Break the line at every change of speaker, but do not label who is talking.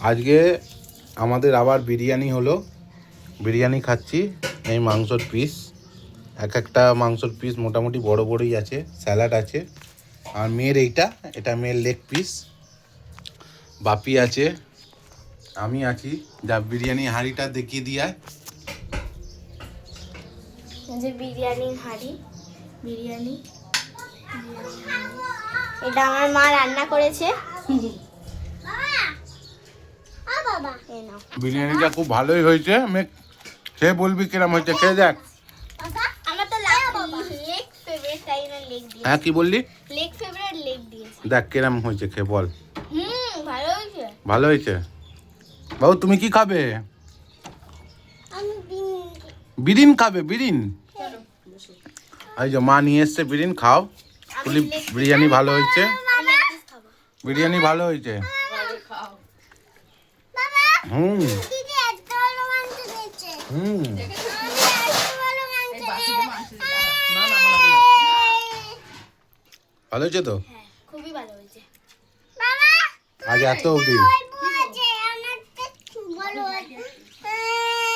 আজকে আমাদের আবার বিরিয়ানি হলো, বিরিয়ানি খাচ্ছি। এই মাংসর পিস, এক একটা মাংসর পিস মোটামুটি বড় বড়ই আছে, স্যালাড আছে। আর মেয়ের এটা মেয়ের লেগ পিস। বাপি আছে, আমি আছি। যা বিরিয়ানি হাঁড়িটা দেখিয়ে দিয়ায়।
যে বিরিয়ানির হাঁড়ি, বিরিয়ানি এটা আমার মা রান্না করেছে।
বিরিয়ানিটা খুব ভালোই হয়েছে। সে বলবি কিরম হয়েছে, খেয়ে দেখ।
আমার তো লেগ ফেভারিট, তাই না লেগ দিয়েছি।
হ্যাঁ, কি বললি?
লেগ ফেভারিট, লেগ দিয়েছি।
দেখ কিরম হয়েছে, খেয়ে বল।
ভালো হয়েছে।
ভালো হয়েছে। বাবু তুমি কি খাবে?
আমি
বিরিন খাবে, বিরিন। এই যে মা নিয়ে এসছে বিরিন, খাও। বলি বিরিয়ানি ভালো হয়েছে, বিরিয়ানি ভালো হয়েছে। হুম হুম, ভালো হয়েছে তো?
খুবই ভালো হয়েছে।
আজ এত অবধি।